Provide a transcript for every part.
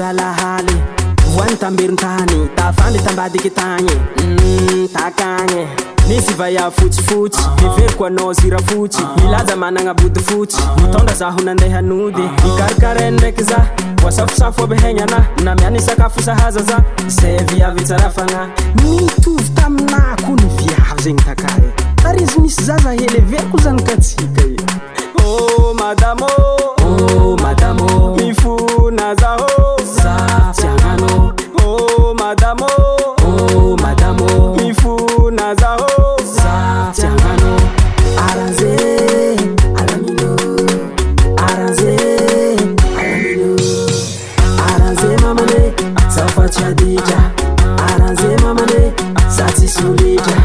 zalahaly voany tamberon-tany tafandy tambadiky tagny takagny nisy vaya fotsifotsy miveriko anao zira fotsy milaza managna body fotsy mitondra zaho nandeha hanody ikarikarainy ndraiky za voasafosafo aby hegnana na miany sakafo sahaza za zay viavy tsara fagna mitovy taminah koa ny viavy zegny takay ary izy misy zaza hely veriko zany katsika i oh madamo oh madamo mifona zaho za tiagnano oh madamo mifuna zaho za tiagnano ARRANGÉ ALAMINO ARRANGÉ ALAMINO ARRANGÉ mamane zafatsy adija ARRANGÉ mamane za tsy solija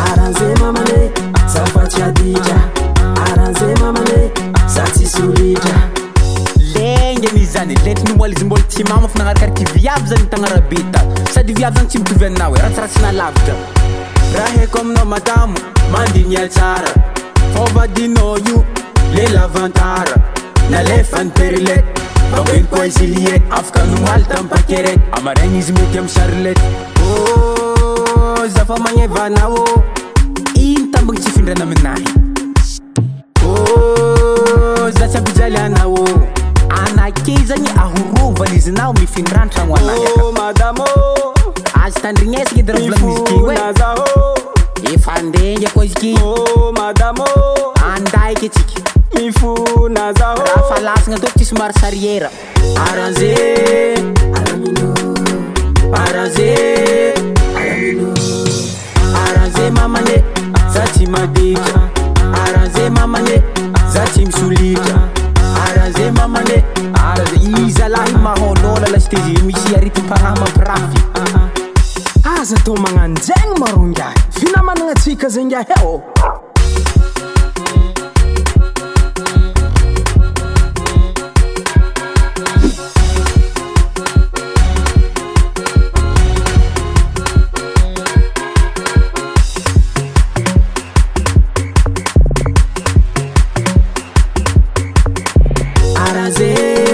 ARRANGÉ mamane zafatsy adija ARRANGÉ mamane za tsy solija lenge mizany lety mimoly izy mbola tsy mama fa nagnarikariky viavy zany tagnarabita sady viavy zany tsy mitovy aminao e ratsiratsy nalavitra raha haiko aminao madamo mandigny tsara fôvadinao io le lavantara nalefany perilet bakoiny koa izy liet afaka nomaly tampakeret amaregny izy mety amy charlette oh zafa magnevanao ino tambagny tsy findrana aminahy oh za tsy ampijaly anao anake zagny ahorovany izy nao mifindrany tragno anahy oh madamo azy tandrignesika edy raha volagnizy ky efa andrengy koa izy ky oh madamo andaiky atsika mifuna zaho raha fa lasagna tô tsy somary sariera ARRANGÉ ALAMINO ARRANGÉ ALAMINO ARRANGÉ mamane za tsy maditra ARRANGÉ mamane za tsy misolitra ARRANGÉ mamane izalahy mahôlôla lasitezy misy aritym-panahy mampirafy aza tô magnanjaigny marongahy finamanagna atsika zegny aheo ARRANGÉ